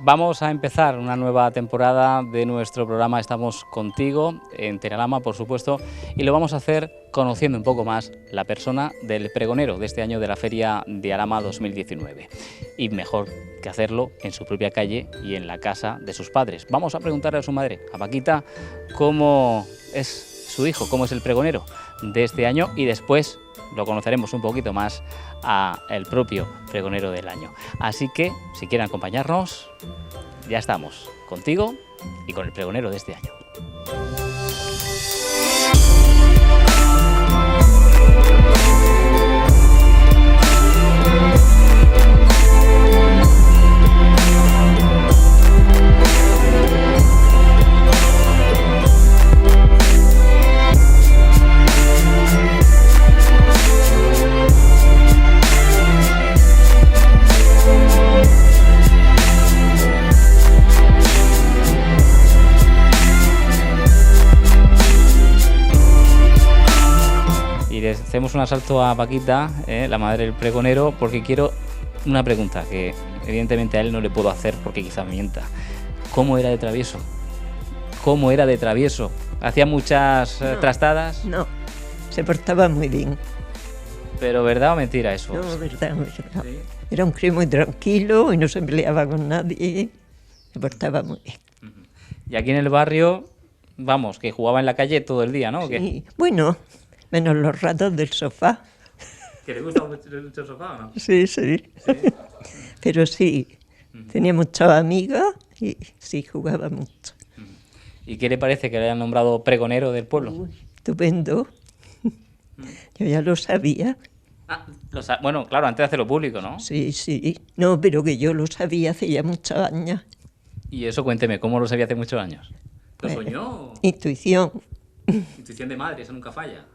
Vamos a empezar una nueva temporada de nuestro programa Estamos Contigo, en Tenalama, por supuesto, y lo vamos a hacer conociendo un poco más la persona del pregonero de este año de la Feria de Alhama 2019. Y mejor que hacerlo en su propia calle y en la casa de sus padres. Vamos a preguntarle a su madre, a Paquita, cómo es su hijo, cómo es el pregonero de este año, y después lo conoceremos un poquito más a el propio pregonero del año. Así que, si quieren acompañarnos, ya estamos contigo y con el pregonero de este año. Hacemos un asalto a Paquita, la madre del pregonero, porque quiero una pregunta que evidentemente a él no le puedo hacer porque quizá mienta. ¿Cómo era de travieso? ¿Cómo era de travieso? ¿Hacía muchas trastadas? No, se portaba muy bien. ¿Pero verdad o mentira eso? No, verdad. ¿Sí? Era un crío muy tranquilo y no se peleaba con nadie. Se portaba muy bien. Y aquí en el barrio, vamos, que jugaba en la calle todo el día, ¿no? ¿O qué? Sí. Bueno, menos los ratos del sofá. ¿Que le gusta mucho el sofá o no? Sí. ¿Sí? Pero sí, tenía muchas amigas y sí, jugaba mucho. ¿Y qué le parece que le hayan nombrado pregonero del pueblo? Uy, estupendo. Yo ya lo sabía. Bueno, claro, antes de hacerlo público, ¿no? Sí. No, pero que yo lo sabía hace ya muchos años. Y eso cuénteme, ¿cómo lo sabía hace muchos años? ¿Lo Pues, soñó? Intuición. Intuición de madre, eso nunca falla.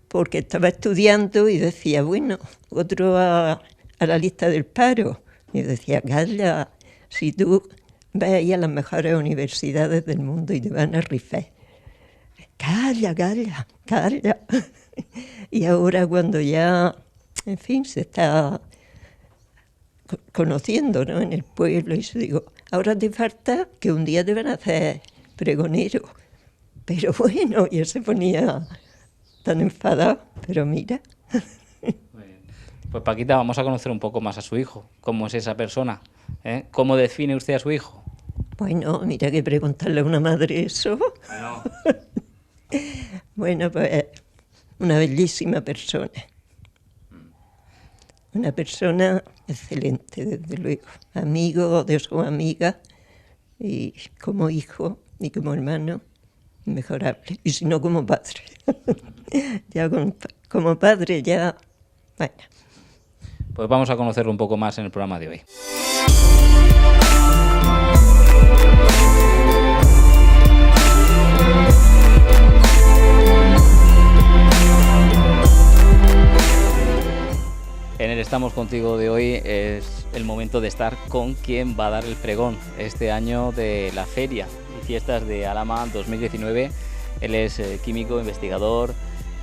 Porque estaba estudiando y decía, bueno, otro a la lista del paro. Y yo decía, calla, si tú vas ahí a las mejores universidades del mundo y te van a rifar. Calla. Y ahora cuando ya, en fin, se está conociendo, ¿no?, en el pueblo, y yo digo, ahora te falta que un día te van a hacer pregonero. Pero bueno, ya se ponía tan enfadado, pero mira. Muy bien. Pues Paquita, vamos a conocer un poco más a su hijo. ¿Cómo es esa persona? ¿Cómo define usted a su hijo? Bueno, mira que preguntarle a una madre eso. No. Bueno, pues una bellísima persona. Una persona excelente, desde luego. Amigo de su amiga y como hijo y como hermano, inmejorable. Y si no, como padre. Ya como padre, ya, bueno. Pues vamos a conocerlo un poco más en el programa de hoy. En el Estamos Contigo de hoy es el momento de estar con quien va a dar el pregón este año de la Feria y Fiestas de Alhama 2019. Él es químico, investigador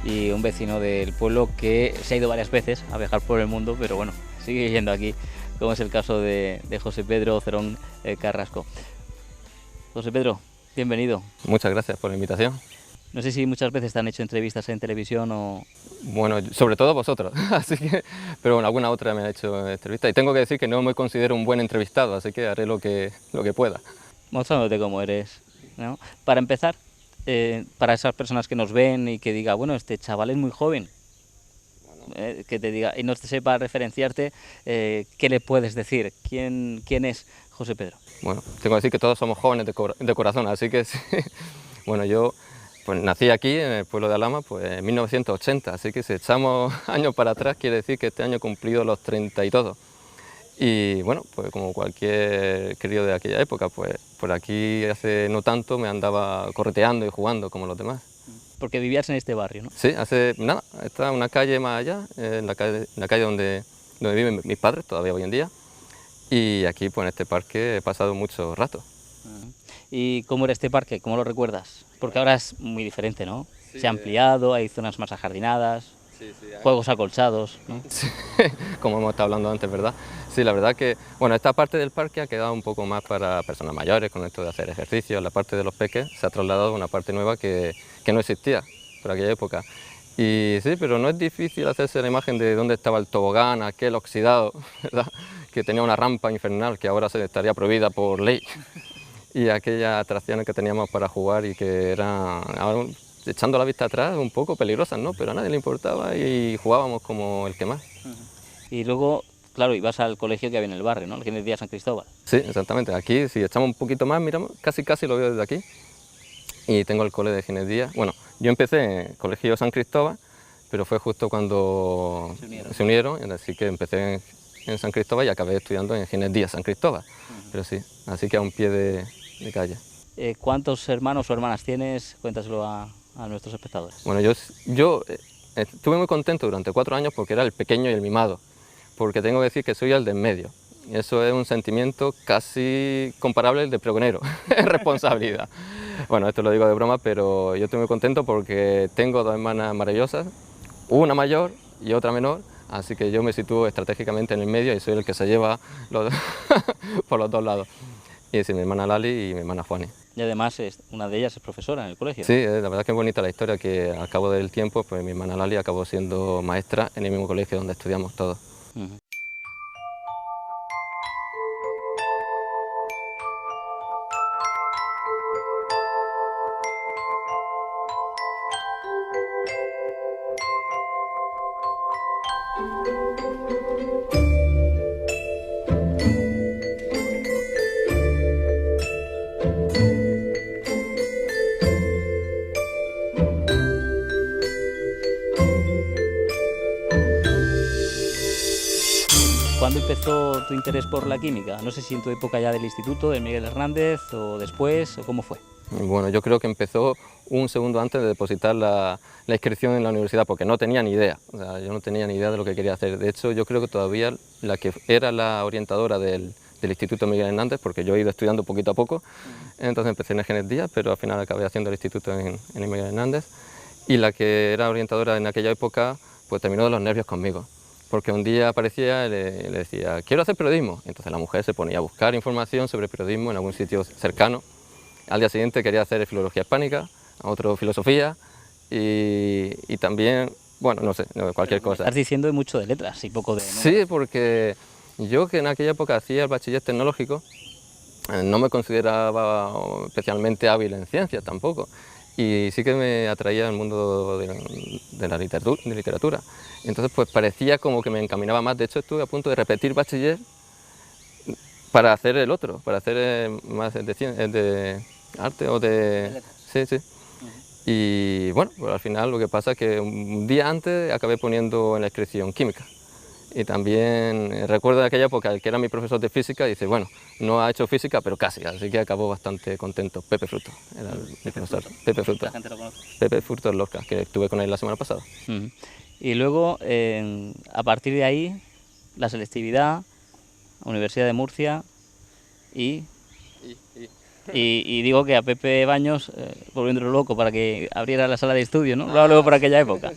y un vecino del pueblo que se ha ido varias veces a viajar por el mundo, pero bueno, sigue yendo aquí, como es el caso de José Pedro Cerón Carrasco. José Pedro, bienvenido. Muchas gracias por la invitación. No sé si muchas veces te han hecho entrevistas en televisión o... Bueno, sobre todo vosotros, así que, pero bueno, alguna otra me ha hecho entrevistas y tengo que decir que no me considero un buen entrevistado, así que haré lo que pueda. Mostrándote cómo eres, ¿no? Para empezar, para esas personas que nos ven y que diga, bueno, este chaval es muy joven, que te diga y no te sepa referenciarte, ¿qué le puedes decir? ¿Quién es José Pedro? Bueno, tengo que decir que todos somos jóvenes de corazón, así que sí. Bueno, yo pues nací aquí en el pueblo de Alhama pues, en 1980, así que si echamos años para atrás quiere decir que este año he cumplido los 30 y todo. Y bueno, pues como cualquier crío de aquella época, pues por aquí hace no tanto me andaba correteando y jugando como los demás. Porque vivías en este barrio, ¿no? Sí, hace nada, está una calle más allá, en la calle donde viven mis padres todavía hoy en día. Y aquí pues en este parque he pasado mucho rato. ¿Y cómo era este parque? ¿Cómo lo recuerdas? Porque ahora es muy diferente, ¿no? Sí, se ha ampliado, hay zonas más ajardinadas, juegos acolchados, ¿no? Sí, como hemos estado hablando antes, ¿verdad? Sí, la verdad que, bueno, esta parte del parque ha quedado un poco más para personas mayores, con esto de hacer ejercicio. La parte de los peques se ha trasladado a una parte nueva que no existía por aquella época. Y sí, pero no es difícil hacerse la imagen de dónde estaba el tobogán, aquel oxidado, ¿verdad? Que tenía una rampa infernal que ahora se estaría prohibida por ley. Y aquellas atracciones que teníamos para jugar y que eran, ahora, echando la vista atrás, un poco peligrosas, ¿no? Pero a nadie le importaba y jugábamos como el que más. Y luego, claro, ibas al colegio que había en el barrio, ¿no? El Ginés Díaz San Cristóbal. Sí, exactamente. Aquí, si echamos un poquito más, miramos, casi lo veo desde aquí. Y tengo el cole de Ginés Díaz. Bueno, yo empecé en el colegio San Cristóbal, pero fue justo cuando se unieron, así que empecé en San Cristóbal y acabé estudiando en Ginés Díaz San Cristóbal. Pero sí, así que a un pie de calle. ¿Cuántos hermanos o hermanas tienes? Cuéntaselo a nuestros espectadores. Bueno, yo estuve muy contento durante 4 años porque era el pequeño y el mimado, porque tengo que decir que soy el de en medio. Y eso es un sentimiento casi comparable al de pregonero, es responsabilidad. Bueno, esto lo digo de broma, pero yo estoy muy contento porque tengo 2 hermanas maravillosas, una mayor y otra menor, así que yo me sitúo estratégicamente en el medio y soy el que se lleva por los 2 lados. Y sí, mi hermana Lali y mi hermana Juani. Y además una de ellas es profesora en el colegio. Sí, la verdad que es bonita la historia, que al cabo del tiempo pues mi hermana Lali acabó siendo maestra en el mismo colegio donde estudiamos todos. ¿Cuándo empezó tu interés por la química? No sé si en tu época ya del instituto, de Miguel Hernández, o después, o cómo fue. Bueno, yo creo que empezó un segundo antes de depositar la inscripción en la universidad, porque no tenía ni idea, o sea, yo no tenía ni idea de lo que quería hacer. De hecho, yo creo que todavía la que era la orientadora del Instituto Miguel Hernández, porque yo he ido estudiando poquito a poco, entonces empecé en el Ginés Díaz, pero al final acabé haciendo el instituto en el Miguel Hernández, y la que era orientadora en aquella época, pues terminó de los nervios conmigo. Porque un día aparecía y le decía, quiero hacer periodismo. Entonces la mujer se ponía a buscar información sobre periodismo en algún sitio cercano. Al día siguiente quería hacer filología hispánica, a otro filosofía y también, bueno, no sé, cualquier cosa. Estás diciendo mucho de letras y poco de... Sí, porque yo que en aquella época hacía el bachiller tecnológico, no me consideraba especialmente hábil en ciencias tampoco. Y sí que me atraía el mundo de la literatura. Entonces pues parecía como que me encaminaba más. De hecho estuve a punto de repetir bachiller para hacer el otro, para hacer más de arte o de... Sí, sí. Y bueno, pues al final lo que pasa es que un día antes acabé poniendo en la inscripción química. Y también recuerdo de aquella época el que era mi profesor de física, dice, bueno, no ha hecho física, pero casi, así que acabó bastante contento. Pepe Fruto, era mi profesor. Pepe Fruto. La gente lo conoce. Pepe Fruto Lorca, que estuve con él la semana pasada. Y luego, a partir de ahí, la selectividad, Universidad de Murcia y digo que a Pepe Baños, volviéndolo loco para que abriera la sala de estudio, ¿no? Lo hablo por aquella época,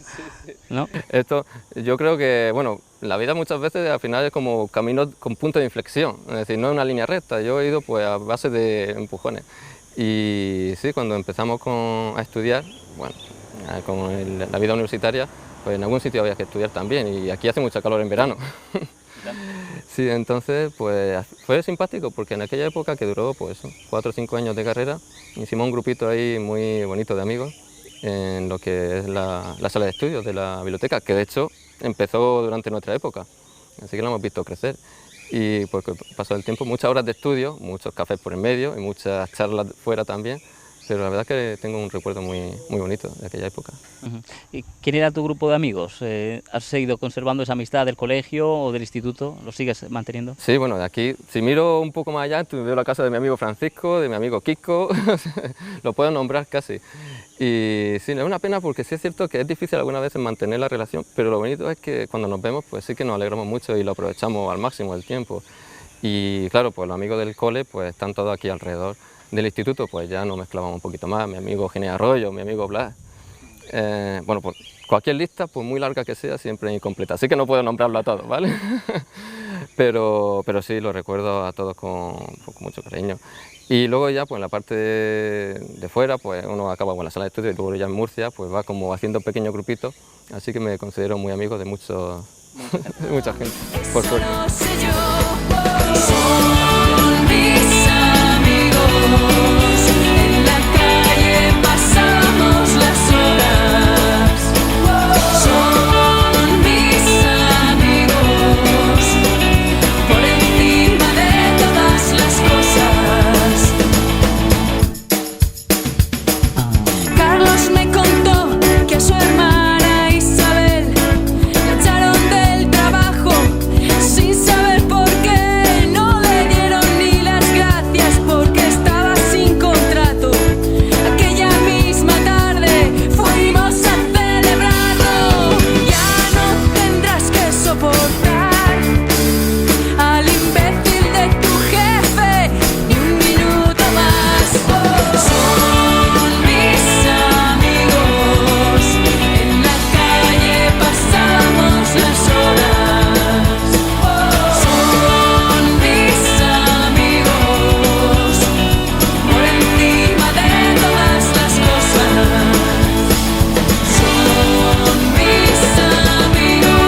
¿no? Esto, yo creo que, bueno, la vida muchas veces al final es como camino con punto de inflexión, es decir, no es una línea recta, yo he ido pues a base de empujones. Y sí, cuando empezamos a estudiar, bueno, con la vida universitaria, pues en algún sitio había que estudiar también y aquí hace mucha calor en verano. Sí, entonces pues fue simpático porque en aquella época que duró pues 4 o 5 años de carrera, hicimos un grupito ahí muy bonito de amigos en lo que es la sala de estudios de la biblioteca, que de hecho empezó durante nuestra época, así que lo hemos visto crecer. Y pues pasó el tiempo, muchas horas de estudio, muchos cafés por en medio y muchas charlas fuera también, pero la verdad es que tengo un recuerdo muy bonito de aquella época. ¿Y quién era tu grupo de amigos? ¿Has seguido conservando esa amistad del colegio o del instituto? ¿Lo sigues manteniendo? Sí, bueno, de aquí, si miro un poco más allá, veo la casa de mi amigo Francisco, de mi amigo Kiko, lo puedo nombrar casi. Y sí, es una pena porque sí es cierto que es difícil algunas veces mantener la relación, pero lo bonito es que cuando nos vemos, pues sí que nos alegramos mucho y lo aprovechamos al máximo el tiempo. Y claro, pues los amigos del cole pues están todos aquí alrededor. Del instituto pues ya nos mezclábamos un poquito más, mi amigo Ginés Arroyo, mi amigo Blas. Bueno, pues cualquier lista, pues muy larga que sea, siempre es incompleta, así que no puedo nombrarlo a todos, ¿vale? pero sí, lo recuerdo a todos con mucho cariño. Y luego ya, pues en la parte de fuera, pues uno acaba con la sala de estudio y luego ya en Murcia, pues va como haciendo pequeños grupitos, así que me considero muy amigo de de mucha gente, por suerte. Son mis amigos, en la calle pasamos las horas. Son mis amigos, por encima de todas las cosas. Carlos me contó que a su hermana Isabel la echaron del trabajo sin saber por qué. No le dieron ni las gracias porque estaba sin contrato. Aquella misma tarde fuimos a celebrarlo. Ya no tendrás que soportar al imbécil de tu jefe ni un minuto más. Son mis amigos, en la calle pasamos las horas. Son mis amigos, por encima de todas las cosas. Son mis amigos.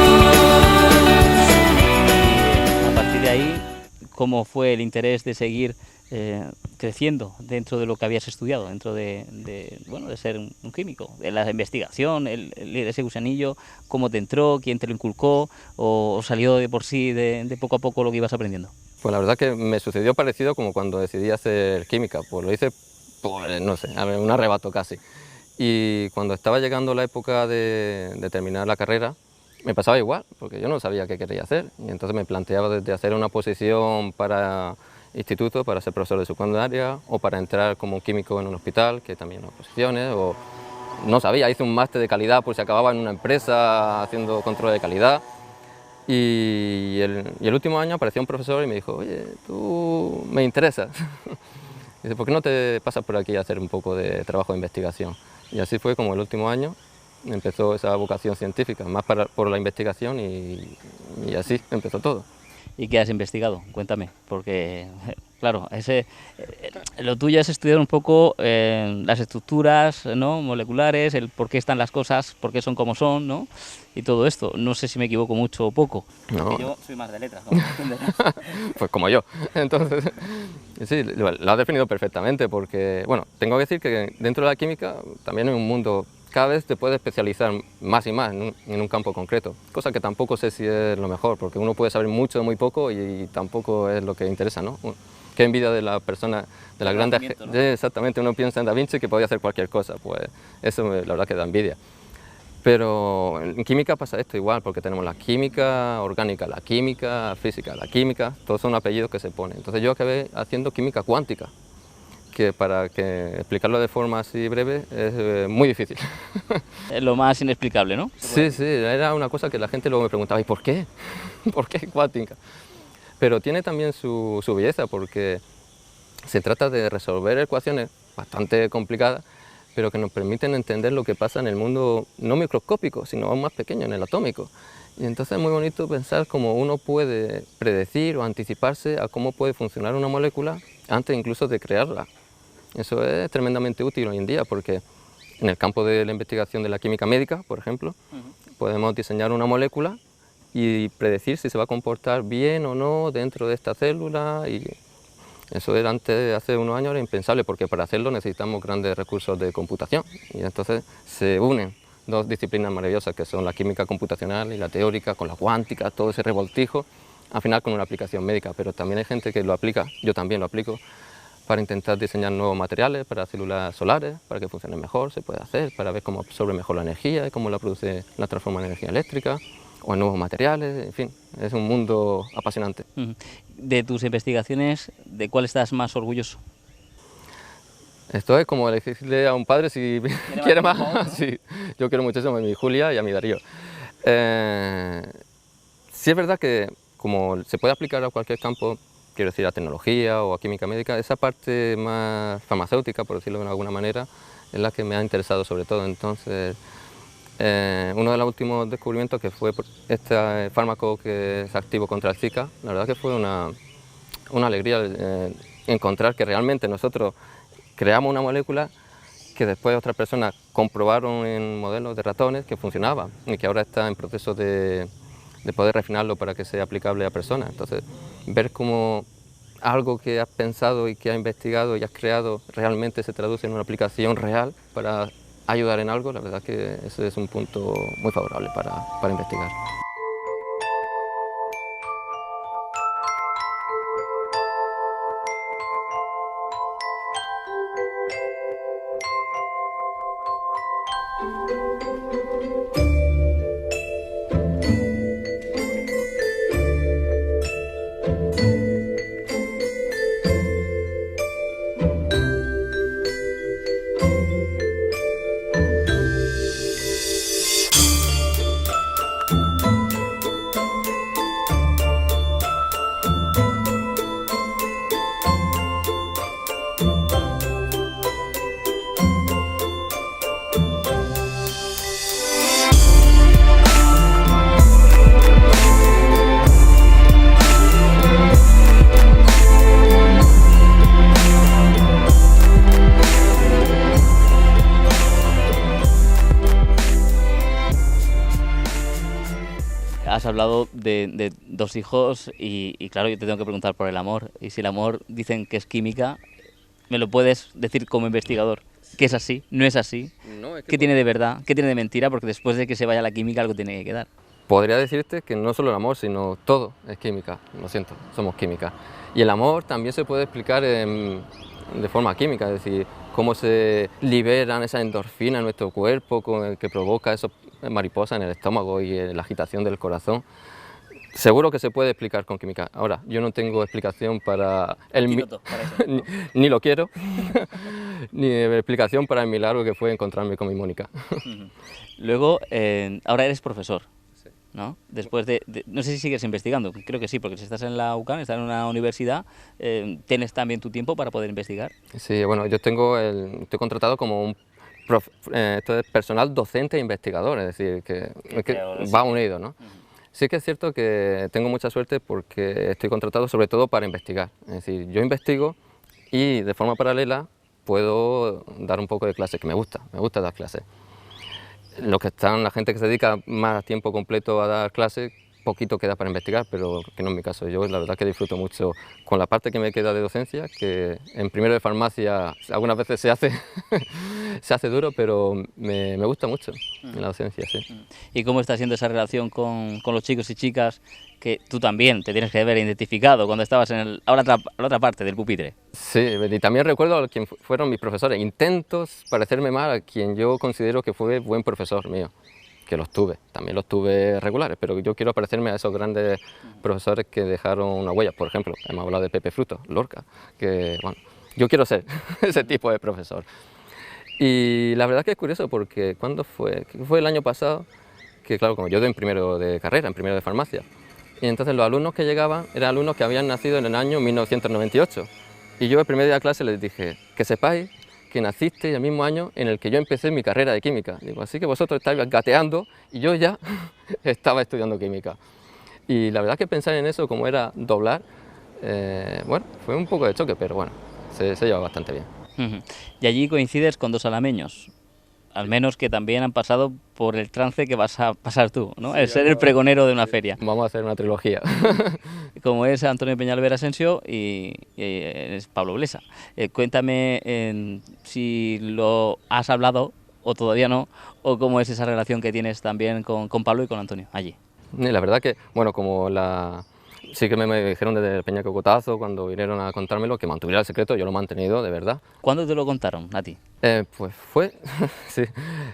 A partir de ahí, ¿cómo fue el interés de seguir creciendo dentro de lo que habías estudiado, dentro bueno, de ser un químico, de la investigación, ese gusanillo, cómo te entró, quién te lo inculcó, o salió de por sí de poco a poco lo que ibas aprendiendo? Pues la verdad que me sucedió parecido como cuando decidí hacer química, pues lo hice, pues no sé, un arrebato casi. Y cuando estaba llegando la época de terminar la carrera, me pasaba igual, porque yo no sabía qué quería hacer, y entonces me planteaba desde hacer una oposición para instituto, para ser profesor de secundaria, o para entrar como químico en un hospital, que también hay oposiciones, o no sabía, hice un máster de calidad por si acababa en una empresa haciendo control de calidad. Y el último año apareció un profesor y me dijo, oye, tú me interesas. Dice, ¿por qué no te pasas por aquí a hacer un poco de trabajo de investigación? Y así fue como el último año empezó esa vocación científica, más por la investigación y así empezó todo. ¿Y qué has investigado? Cuéntame, porque claro, lo tuyo es estudiar un poco las estructuras, ¿no?, moleculares, el por qué están las cosas, por qué son como son, ¿no?, y todo esto. No sé si me equivoco mucho o poco. No. Porque yo soy más de letras, como entenderás. Pues como yo. Entonces, sí, lo has definido perfectamente, porque, bueno, tengo que decir que dentro de la química también hay un mundo. Cada vez te puedes especializar más y más en un campo concreto, cosa que tampoco sé si es lo mejor, porque uno puede saber mucho de muy poco y tampoco es lo que interesa, ¿no? Qué envidia de la persona, de la grande gente, ¿no? Exactamente, uno piensa en Da Vinci que podía hacer cualquier cosa, pues eso la verdad que da envidia. Pero en química pasa esto igual, porque tenemos la química orgánica, la química física, la química, todos son apellidos que se ponen. Entonces yo acabé haciendo química cuántica, que para explicarlo de forma así breve es muy difícil. Es lo más inexplicable, ¿no? Sí, sí, era una cosa que la gente luego me preguntaba, ¿y por qué? ¿Por qué cuántica? Pero tiene también su belleza, porque se trata de resolver ecuaciones bastante complicadas, pero que nos permiten entender lo que pasa en el mundo no microscópico, sino aún más pequeño, en el atómico. Y entonces es muy bonito pensar cómo uno puede predecir o anticiparse a cómo puede funcionar una molécula antes incluso de crearla. Eso es tremendamente útil hoy en día, porque en el campo de la investigación de la química médica, por ejemplo, podemos diseñar una molécula y predecir si se va a comportar bien o no dentro de esta célula. Y eso era hace unos años era impensable, porque para hacerlo necesitamos grandes recursos de computación. Y entonces se unen dos disciplinas maravillosas, que son la química computacional y la teórica, con la cuántica, todo ese revoltijo, al final con una aplicación médica. Pero también hay gente que lo aplica, yo también lo aplico, para intentar diseñar nuevos materiales para células solares, para que funcionen mejor, se puede hacer, para ver cómo absorbe mejor la energía y cómo la produce, la transforma en energía eléctrica, o en nuevos materiales, en fin, es un mundo apasionante. De tus investigaciones, ¿de cuál estás más orgulloso? Esto es como elegirle a un padre si quiere más. Sí, yo quiero muchísimo a mi Julia y a mi Darío. Sí es verdad que como se puede aplicar a cualquier campo, quiero decir a tecnología o a química médica, esa parte más farmacéutica, por decirlo de alguna manera, es la que me ha interesado sobre todo. Entonces, Uno de los últimos descubrimientos que fue este fármaco que es activo contra el Zika, la verdad que fue una alegría encontrar que realmente nosotros creamos una molécula que después otras personas comprobaron en modelos de ratones que funcionaba y que ahora está en proceso de poder refinarlo para que sea aplicable a personas. Entonces, ver cómo algo que has pensado y que has investigado y has creado realmente se traduce en una aplicación real para ayudar en algo, la verdad que ese es un punto muy favorable para investigar. Has hablado de dos hijos y claro, yo te tengo que preguntar por el amor. Y si el amor dicen que es química, ¿me lo puedes decir como investigador? ¿Que es así? ¿No es así? No, es que ¿Qué tiene de verdad? ¿Qué tiene de mentira? Porque después de que se vaya la química algo tiene que quedar. podría decirte que no solo el amor, sino todo es química, lo siento, somos química. Y el amor también se puede explicar de forma química, es decir, cómo se liberan esas endorfinas en nuestro cuerpo, que provoca esas mariposas en el estómago y la agitación del corazón. Seguro que se puede explicar con química. Ahora, yo no tengo explicación para ni lo quiero, ni explicación para el milagro que fue encontrarme con mi Mónica. Luego, ahora eres profesor, ¿no? Después no sé si sigues investigando, creo que sí, porque si estás en la UCAM, estás en una universidad, ¿tienes también tu tiempo para poder investigar? Sí, bueno, yo estoy contratado como un esto es personal docente e investigador, es decir, que va unido, ¿no? Sí que es cierto que tengo mucha suerte porque estoy contratado sobre todo para investigar, es decir, yo investigo y de forma paralela puedo dar un poco de clase, que me gusta dar clases. La gente que se dedica más tiempo completo a dar clases, poquito queda para investigar, pero que no es mi caso. Yo la verdad que disfruto mucho con la parte que me queda de docencia, que en primero de farmacia algunas veces se hace, se hace duro, pero me gusta mucho la docencia, sí. ¿Y cómo está siendo esa relación con los chicos y chicas que tú también te tienes que ver identificado cuando estabas en la otra parte del pupitre? Sí, y también recuerdo a quien fueron mis profesores, intentos parecerme mal a quien yo considero que fue buen profesor mío, que los tuve, también los tuve regulares, pero yo quiero parecerme a esos grandes profesores que dejaron una huella. Por ejemplo, hemos hablado de Pepe Frutos, Lorca, que bueno, yo quiero ser ese tipo de profesor. Y la verdad que es curioso porque ¿cuándo fue? Fue el año pasado, que claro, como yo en primero de carrera, en primero de farmacia, y entonces los alumnos que llegaban eran alumnos que habían nacido en el año 1998. Y yo el primer día de clase les dije, que sepáis que nacisteis el mismo año en el que yo empecé mi carrera de química. Digo, así que vosotros estáis gateando y yo ya estaba estudiando química. Y la verdad que pensar en eso, como era doblar, bueno, fue un poco de choque, pero bueno, se lleva bastante bien. Y allí coincides con dos alameños, al menos que también han pasado por el trance que vas a pasar tú, ¿no? Sí, el ser el pregonero de una feria. Vamos a hacer una trilogía. Como es Antonio Peñalver Asensio y es Pablo Blesa. Cuéntame si lo has hablado o todavía no, o cómo es esa relación que tienes también con Pablo y con Antonio allí. La verdad que, bueno, sí que me dijeron desde el Peña Cocotazo, cuando vinieron a contármelo, que mantuviera el secreto, yo lo he mantenido, de verdad. ¿Cuándo te lo contaron a ti? Pues fue, sí,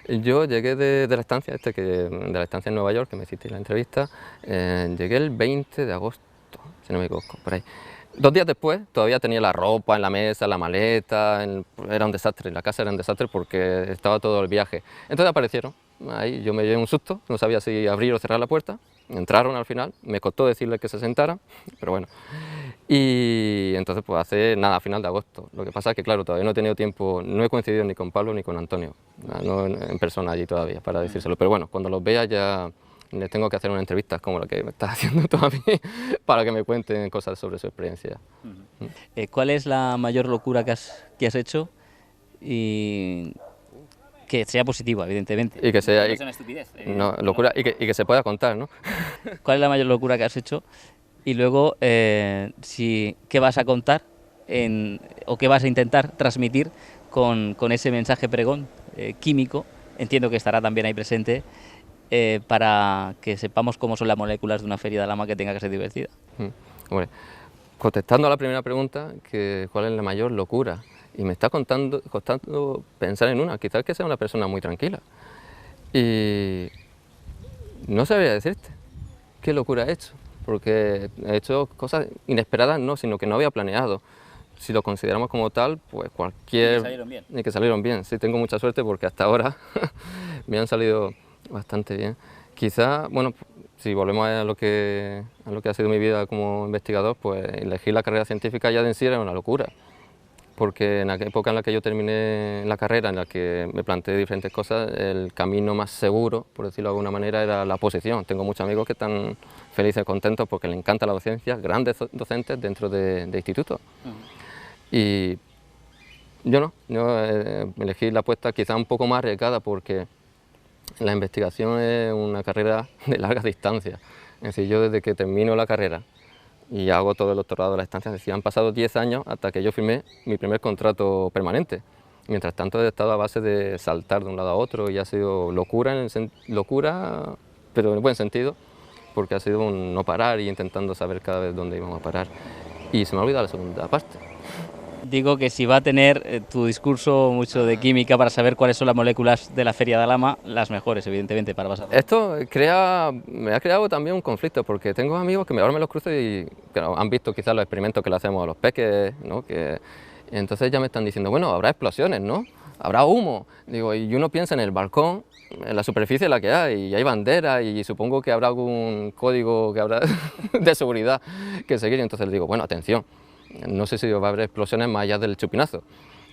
yo llegué de la estancia, de la estancia en Nueva York, que me hiciste la entrevista, llegué el 20 de agosto, si no me equivoco, por ahí. 2 días después todavía tenía la ropa en la mesa, la maleta, era un desastre, la casa era un desastre porque estaba todo el viaje. Entonces aparecieron, ahí yo me llevé un susto, no sabía si abrir o cerrar la puerta, entraron al final, me costó decirles que se sentaran, pero bueno. Y entonces pues hace nada, a final de agosto. Lo que pasa es que claro, todavía no he tenido tiempo, no he coincidido ni con Pablo ni con Antonio, no en persona allí todavía para decírselo, pero bueno, cuando los vea ya les tengo que hacer una entrevista como la que me estás haciendo tú a mí para que me cuenten cosas sobre su experiencia. ¿Cuál es la mayor locura que has hecho? Y que sea positiva, evidentemente. Y que sea, No sea una estupidez. no, locura, y que se pueda contar, ¿no? ¿Cuál es la mayor locura que has hecho? Y luego, ¿qué vas a contar o qué vas a intentar transmitir con ese mensaje pregón químico? Entiendo que estará también ahí presente para que sepamos cómo son las moléculas de una feria de Alhama que tenga que ser divertida. Hombre, contestando a la primera pregunta, que ¿cuál es la mayor locura? Y me está costando pensar en una, quizás que sea una persona muy tranquila. Y no sabría decirte qué locura he hecho, porque he hecho cosas inesperadas, no, sino que no había planeado. Si lo consideramos como tal, pues cualquier... Y que salieron bien. Y que salieron bien, sí, tengo mucha suerte porque hasta ahora me han salido bastante bien. Quizá, bueno, si volvemos a lo que ha sido mi vida como investigador, pues elegir la carrera científica ya de en sí era una locura, porque en la época en la que yo terminé la carrera, en la que me planteé diferentes cosas, el camino más seguro, por decirlo de alguna manera, era la oposición. Tengo muchos amigos que están felices, contentos, porque les encanta la docencia, grandes docentes dentro de institutos. Y yo no, elegí la apuesta quizá un poco más arriesgada, porque la investigación es una carrera de larga distancia. Es decir, yo desde que termino la carrera y hago todo el doctorado de la estancia, es decir, han pasado 10 años hasta que yo firmé mi primer contrato permanente. Mientras tanto he estado a base de saltar de un lado a otro y ha sido locura, locura, pero en el buen sentido, porque ha sido un no parar y intentando saber cada vez dónde íbamos a parar. Y se me ha olvidado la segunda parte. Digo que si va a tener tu discurso mucho de química para saber cuáles son las moléculas de la feria de Alhama, las mejores, evidentemente, para pasar. Esto me ha creado también un conflicto, porque tengo amigos que ahora me los cruzo y claro, han visto quizás los experimentos que le hacemos a los peques, ¿no? Entonces ya me están diciendo, bueno, habrá explosiones, ¿no? Habrá humo. Digo, y uno piensa en el balcón, en la superficie en la que hay, y hay banderas, y supongo que habrá algún código que habrá de seguridad que seguir. Y entonces le digo, bueno, atención, no sé si va a haber explosiones más allá del chupinazo.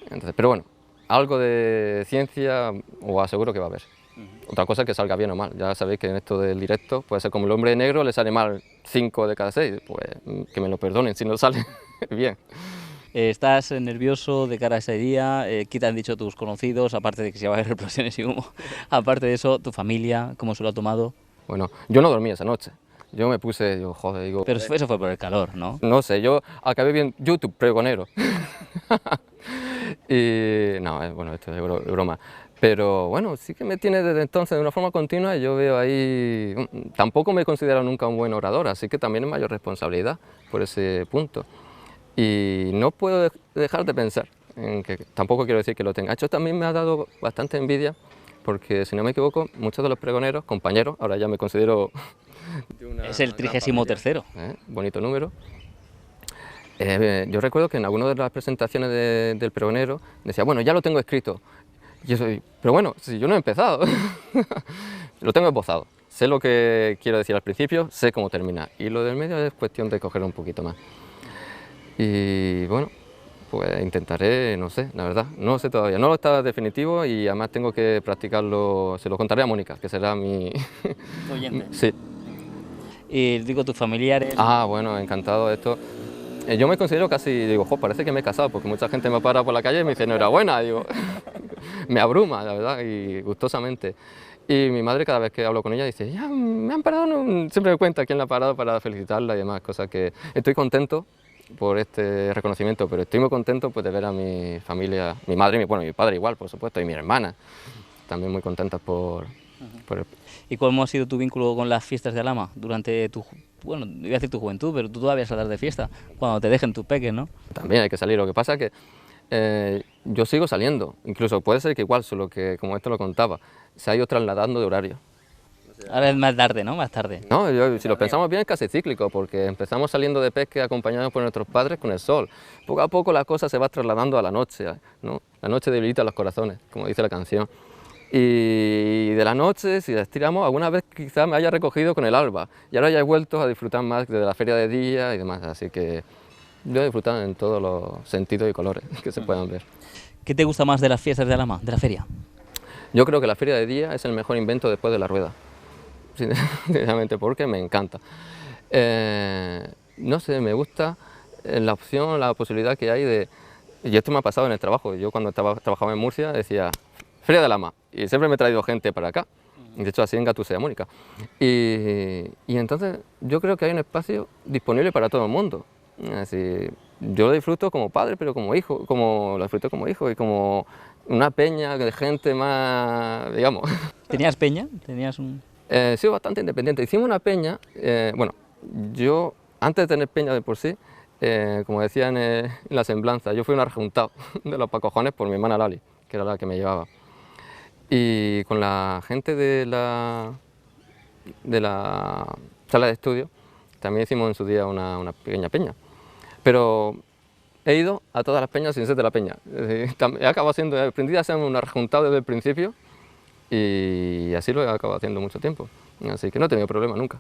Entonces, pero bueno, algo de ciencia os aseguro que va a haber. Otra cosa es que salga bien o mal. Ya sabéis que en esto del directo puede ser como el hombre negro, le sale mal 5 de cada 6, pues que me lo perdonen si no sale bien. ¿Estás nervioso de cara a ese día? ¿Qué te han dicho tus conocidos? Aparte de que si va a haber explosiones y humo. Aparte de eso, ¿tu familia cómo se lo ha tomado? Bueno, yo no dormí esa noche. Yo me puse, digo, joder, digo... Pero eso fue por el calor, ¿no? No sé, yo acabé bien YouTube, pregonero. Y no, bueno, esto es broma. Pero bueno, sí que me tiene desde entonces de una forma continua y yo veo ahí... Tampoco me he considerado nunca un buen orador, así que también es mayor responsabilidad por ese punto. Y no puedo dejar de pensar en que tampoco quiero decir que lo tenga. Esto también me ha dado bastante envidia, porque si no me equivoco, muchos de los pregoneros, compañeros, ahora ya me considero... Es el 33º. Bonito número. Yo recuerdo que en alguna de las presentaciones del pregonero decía, bueno, ya lo tengo escrito. Y yo soy, pero bueno, si yo no he empezado, lo tengo esbozado. Sé lo que quiero decir al principio, sé cómo terminar. Y lo del medio es cuestión de coger un poquito más. Y bueno, pues intentaré, no sé, la verdad, no sé todavía. No lo está definitivo y además tengo que practicarlo, se lo contaré a Mónica, que será mi... Oyente. Sí. Y digo, tus familiares... Ah, bueno, encantado de esto. Yo me considero casi, digo, parece que me he casado, porque mucha gente me para por la calle y me dice, enhorabuena, digo, me abruma, la verdad, y gustosamente. Y mi madre, cada vez que hablo con ella, dice, ya me han parado, siempre me cuenta quién la ha parado para felicitarla y demás, cosas que estoy contento por este reconocimiento, pero estoy muy contento pues, de ver a mi familia, mi madre, bueno, mi padre igual, por supuesto, y mi hermana, también muy contentas por el... ¿Y cómo ha sido tu vínculo con las fiestas de Alhama durante tu, bueno, iba a decir tu juventud, pero tú todavía saldrás de fiesta, cuando te dejen tus peques, ¿no? También hay que salir, lo que pasa es que yo sigo saliendo, incluso puede ser que igual, solo que como esto lo contaba, se ha ido trasladando de horario. Ahora es más tarde, ¿no? Más tarde. No, si lo pensamos bien es casi cíclico, porque empezamos saliendo de pesca acompañados por nuestros padres con el sol. Poco a poco la cosa se va trasladando a la noche, ¿no? La noche debilita los corazones, como dice la canción. Y de la noche, si la estiramos, alguna vez quizás me haya recogido con el alba. Y ahora ya he vuelto a disfrutar más de la feria de día y demás, así que Yo he disfrutado en todos los sentidos y colores que se puedan ver. ¿Qué te gusta más de las fiestas de Alhama, de la feria? Yo creo que la feria de día es el mejor invento después de la rueda, sinceramente, porque me encanta. No sé, me gusta la opción, la posibilidad que hay de... Y esto me ha pasado en el trabajo. Yo cuando trabajaba en Murcia decía Feria de Alhama y siempre me he traído gente para acá. De hecho, así en Gatusea, Mónica. Y entonces yo creo que hay un espacio disponible para todo el mundo. Así, yo lo disfruto como padre, pero como hijo, lo disfruto como hijo y como una peña de gente más, digamos. ¿Tenías peña? ¿Tenías un...? He sido bastante independiente. Hicimos una peña, bueno, yo antes de tener peña de por sí, como decía en la semblanza, yo fui un arjuntado de los pacojones por mi hermana Lali, que era la que me llevaba. Y con la gente de la sala de estudio también hicimos en su día una pequeña peña. Pero he ido a todas las peñas sin ser de la peña. He acabado aprendí a ser un arjuntado desde el principio y así lo he acabado haciendo mucho tiempo. Así que no he tenido problema nunca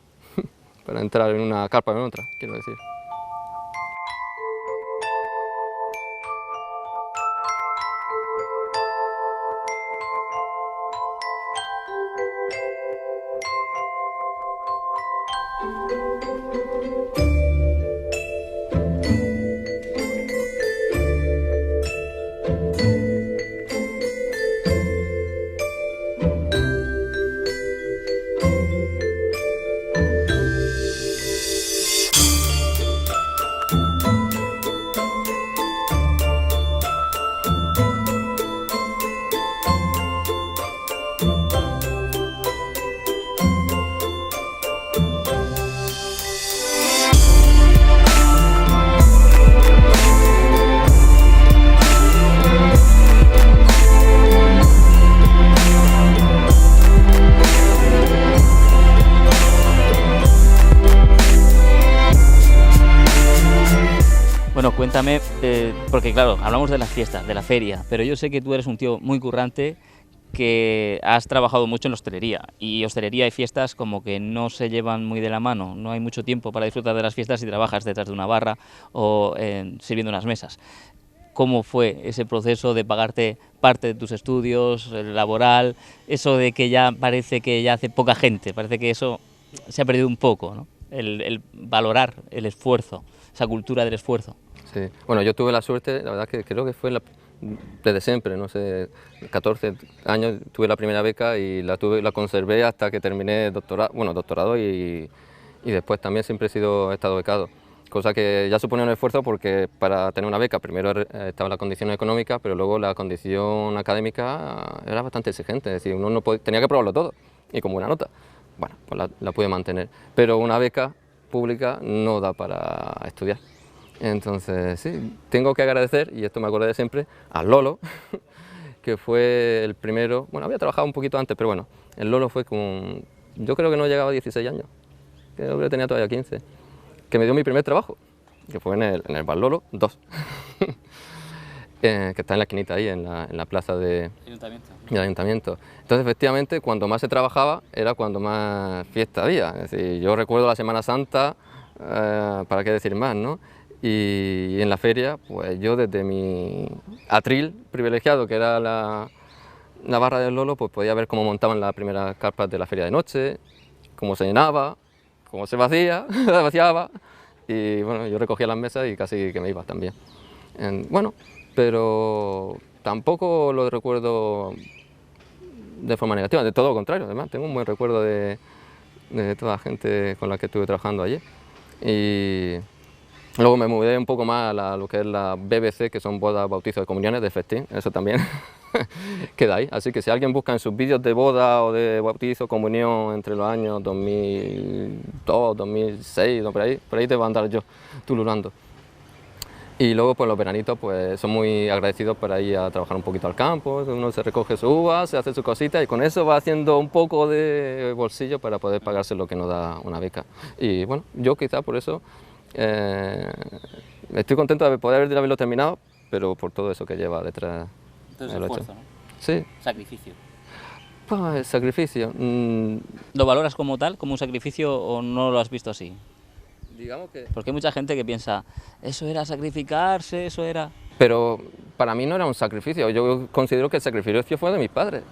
para entrar en una carpa o en otra, quiero decir. Bueno, cuéntame, porque claro, hablamos de las fiestas, de la feria, pero yo sé que tú eres un tío muy currante, que has trabajado mucho en la hostelería, y hostelería y fiestas como que no se llevan muy de la mano, no hay mucho tiempo para disfrutar de las fiestas si trabajas detrás de una barra o sirviendo unas mesas. ¿Cómo fue ese proceso de pagarte parte de tus estudios, el laboral, eso de que ya parece que ya hace poca gente, parece que eso se ha perdido un poco, ¿no? El valorar el esfuerzo, esa cultura del esfuerzo. Sí, bueno, yo tuve la suerte, la verdad que creo que fue desde siempre, no sé, 14 años tuve la primera beca y la conservé hasta que terminé doctorado y después también siempre he estado becado. Cosa que ya suponía un esfuerzo porque para tener una beca primero estaba la condición económica, pero luego la condición académica era bastante exigente, es decir, uno no tenía que probarlo todo y con buena nota. Bueno, pues la pude mantener, pero una beca pública no da para estudiar. Entonces, sí, tengo que agradecer, y esto me acordaré siempre, a Lolo, que fue el primero, bueno, había trabajado un poquito antes, pero bueno, el Lolo fue yo creo que no llegaba a 16 años, creo que tenía todavía 15, que me dio mi primer trabajo, que fue en el Bar Lolo 2, que está en la esquinita ahí, en la plaza del ayuntamiento. Entonces, efectivamente, cuando más se trabajaba era cuando más fiesta había. Es decir, yo recuerdo la Semana Santa, para qué decir más, ¿no? Y en la feria, pues yo desde mi atril privilegiado, que era la barra del Lolo, pues podía ver cómo montaban las primeras carpas de la feria de noche, cómo se llenaba, cómo se vaciaba, y bueno, yo recogía las mesas y casi que me iba también. Bueno, pero tampoco lo recuerdo de forma negativa, de todo lo contrario, además tengo un buen recuerdo de toda la gente con la que estuve trabajando allí. Y luego me mudé un poco más a lo que es la BBC, que son bodas, bautizos y comuniones de festín, eso también queda ahí. Así que si alguien busca en sus vídeos de boda o de bautizo, comunión entre los años 2002, 2006, no, por ahí te voy a andar yo tululando. Y luego pues los veranitos pues son muy agradecidos para ir a trabajar un poquito al campo, uno se recoge su uva, se hace su cosita y con eso va haciendo un poco de bolsillo para poder pagarse lo que nos da una beca. Y bueno, yo quizá por eso estoy contento de poder haberlo terminado, pero por todo eso que lleva detrás. Entonces el esfuerzo, ¿no? Sí. Sacrificio. Pues sacrificio. ¿Lo valoras como tal, como un sacrificio o no lo has visto así? digamos que... Porque hay mucha gente que piensa, eso era sacrificarse, eso era... Pero para mí no era un sacrificio, yo considero que el sacrificio fue de mis padres.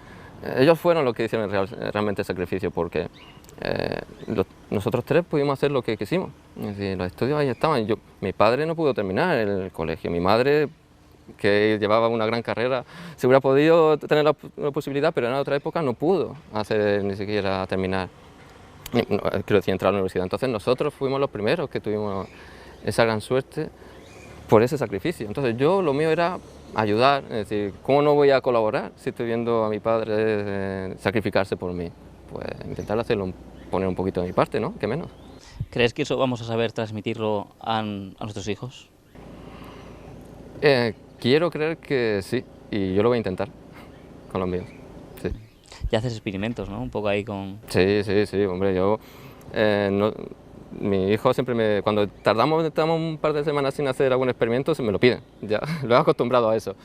Ellos fueron los que hicieron realmente el sacrificio, porque nosotros tres pudimos hacer lo que quisimos. Es decir, los estudios ahí estaban. Mi padre no pudo terminar el colegio, mi madre, que llevaba una gran carrera, se hubiera podido tener la posibilidad, pero en otra época no pudo hacer ni siquiera terminar, quiero decir, entrar a la universidad. Entonces nosotros fuimos los primeros que tuvimos esa gran suerte por ese sacrificio. Entonces lo mío era ayudar, es decir, ¿cómo no voy a colaborar si estoy viendo a mi padre sacrificarse por mí? Pues intentar hacerlo, poner un poquito de mi parte, ¿no? ¿Qué menos? ¿Crees que eso vamos a saber transmitirlo a nuestros hijos? Quiero creer que sí, y yo lo voy a intentar con los míos, sí. Y haces experimentos, ¿no? Un poco ahí con... Sí, hombre, mi hijo siempre cuando estamos un par de semanas sin hacer algún experimento, se me lo piden, ya lo he acostumbrado a eso.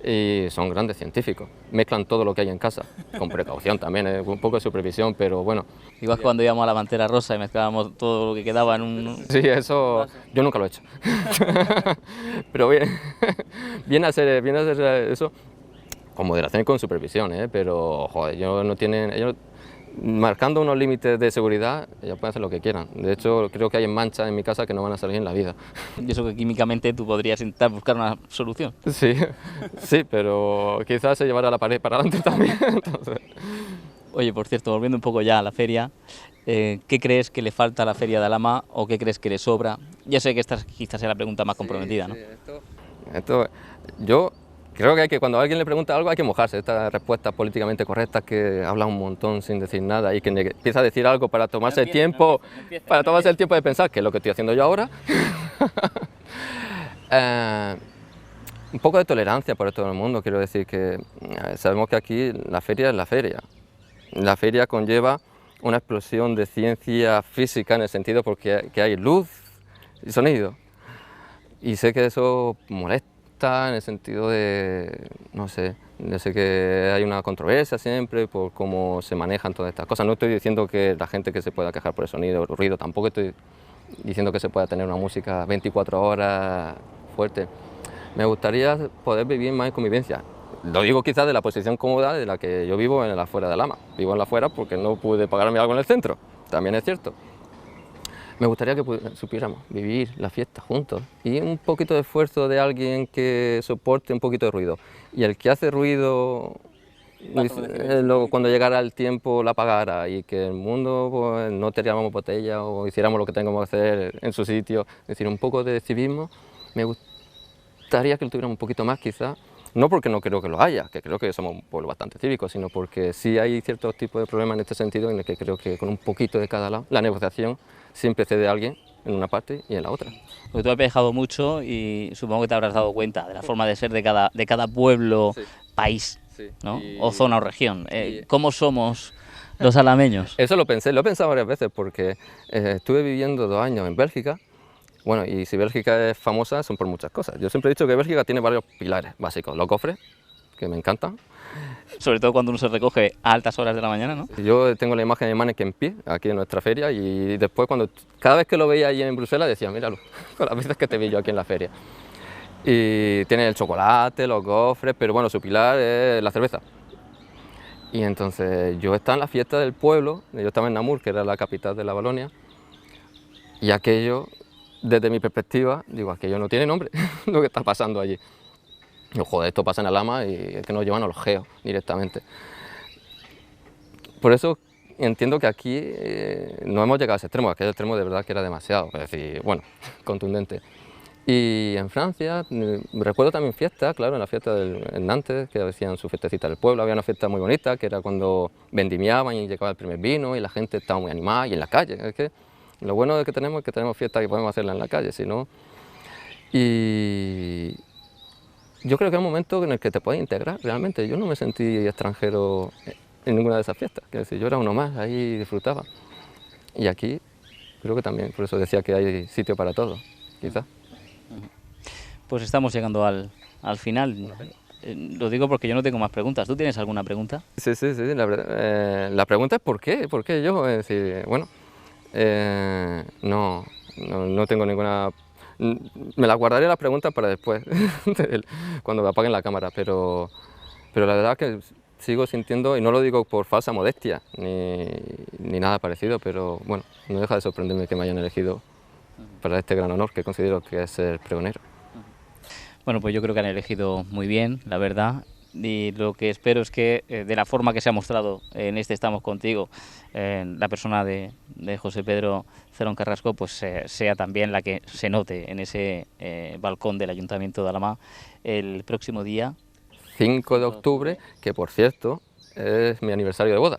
Y son grandes científicos, mezclan todo lo que hay en casa, con precaución también, un poco de supervisión, pero bueno. Igual que cuando íbamos a la Pantera Rosa y mezclábamos todo lo que quedaba en un... Sí, eso yo nunca lo he hecho, pero viene a ser eso con moderación y con supervisión, pero joder, ellos marcando unos límites de seguridad, ellos pueden hacer lo que quieran. De hecho, creo que hay manchas en mi casa que no van a salir en la vida. Y eso que químicamente tú podrías intentar buscar una solución. Sí, pero quizás se llevará la pared para adelante también. Entonces... Oye, por cierto, volviendo un poco ya a la feria, ¿qué crees que le falta a la Feria de Alhama o qué crees que le sobra? Ya sé que esta quizás sea la pregunta más comprometida, ¿no? Yo creo que cuando a alguien le pregunta algo hay que mojarse. Estas respuestas políticamente correctas que hablan un montón sin decir nada y que empieza a decir algo para tomarse el tiempo, de pensar, que es lo que estoy haciendo yo ahora. Un poco de tolerancia por todo el mundo, quiero decir que sabemos que aquí la feria es la feria. La feria conlleva una explosión de ciencia física en el sentido porque hay luz y sonido. Y sé que eso molesta en el sentido de, no sé, yo sé que hay una controversia siempre por cómo se manejan todas estas cosas. No estoy diciendo que la gente que se pueda quejar por el sonido o el ruido, tampoco estoy diciendo que se pueda tener una música 24 horas fuerte. Me gustaría poder vivir más en convivencia. Lo digo quizás de la posición cómoda de la que yo vivo en la afuera de Alhama. Vivo en la afuera porque no pude pagarme algo en el centro, también es cierto. Me gustaría que supiéramos vivir la fiesta juntos y un poquito de esfuerzo de alguien que soporte un poquito de ruido. Y el que hace ruido, cuando llegara el tiempo, la apagara y que el mundo pues, no tiráramos botella o hiciéramos lo que tengamos que hacer en su sitio. Es decir, un poco de civismo. Me gustaría que lo tuviéramos un poquito más quizás. No porque no creo que lo haya, que creo que somos un pueblo bastante cívico, sino porque sí hay ciertos tipos de problemas en este sentido en el que creo que con un poquito de cada lado, la negociación siempre cede a alguien en una parte y en la otra. Porque tú has viajado mucho y supongo que te habrás dado cuenta de la forma de ser de cada pueblo, sí, país, sí, ¿no? O zona o región. ¿Cómo somos los alameños? Eso lo he pensado varias veces porque estuve viviendo 2 años en Bélgica. Bueno, y si Bélgica es famosa son por muchas cosas. Yo siempre he dicho que Bélgica tiene varios pilares básicos. Los cofres, que me encantan. Sobre todo cuando uno se recoge a altas horas de la mañana, ¿no? Yo tengo la imagen de Manneken Pie aquí en nuestra feria y después cada vez que lo veía allí en Bruselas decía, míralo, con las veces que te vi yo aquí en la feria. Y tiene el chocolate, los gofres, pero bueno, su pilar es la cerveza. Y entonces yo estaba en la fiesta del pueblo, yo estaba en Namur, que era la capital de la Valonia, y aquello, desde mi perspectiva, digo, aquello no tiene nombre, lo que está pasando allí. Digo, joder, esto pasa en Alhama y es que nos llevan a los geos directamente. Por eso entiendo que aquí no hemos llegado a ese extremo, aquel extremo de verdad que era demasiado, es decir, bueno, contundente. Y en Francia, recuerdo también fiestas, claro, en la fiesta en Nantes, que hacían su fiestecita del pueblo, había una fiesta muy bonita, que era cuando vendimiaban y llegaba el primer vino y la gente estaba muy animada y en la calle. Es que lo bueno de que tenemos es que tenemos fiestas que podemos hacerlas en la calle, si no... Y yo creo que es un momento en el que te puedes integrar realmente. Yo no me sentí extranjero en ninguna de esas fiestas, es decir, yo era uno más, ahí disfrutaba. Y aquí creo que también, por eso decía que hay sitio para todo, quizás. Pues estamos llegando al final. Lo digo porque yo no tengo más preguntas. ¿Tú tienes alguna pregunta? Sí. La pregunta es ¿por qué? ¿Por qué yo? Es decir, bueno, no no tengo ninguna... Me las guardaré las preguntas para después, cuando me apaguen la cámara, pero la verdad es que sigo sintiendo, y no lo digo por falsa modestia, ni nada parecido, pero bueno, no deja de sorprenderme que me hayan elegido para este gran honor que considero que es ser pregonero. Bueno, pues yo creo que han elegido muy bien, la verdad, y lo que espero es que de la forma que se ha mostrado en este Estamos Contigo, la persona de José Pedro Cerón Carrasco, pues sea también la que se note en ese balcón del Ayuntamiento de Alhama el próximo día 5 de octubre, que por cierto es mi aniversario de boda.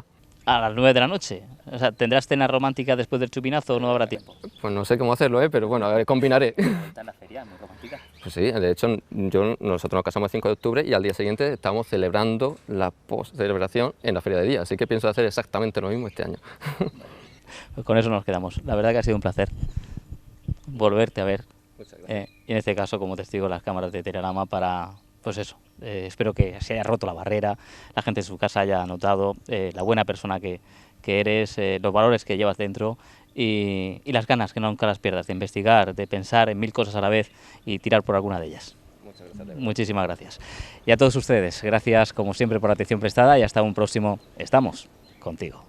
a las 9 de la noche. O sea, ¿tendrás cena romántica después del chupinazo o no habrá tiempo? Pues no sé cómo hacerlo, pero bueno, a ver, combinaré. Está en la feria, muy romántica. Pues sí, de hecho nosotros nos casamos el 5 de octubre y al día siguiente estamos celebrando la post-celebración en la Feria de Día, así que pienso hacer exactamente lo mismo este año. Pues con eso nos quedamos. La verdad que ha sido un placer volverte a ver. Y en este caso como testigo de las cámaras de Telealhama para, pues eso, espero que se haya roto la barrera, la gente en su casa haya notado la buena persona que eres, los valores que llevas dentro y las ganas que nunca las pierdas de investigar, de pensar en 1000 cosas a la vez y tirar por alguna de ellas. Muchas gracias. Muchísimas gracias. Y a todos ustedes, gracias como siempre por la atención prestada y hasta un próximo Estamos Contigo.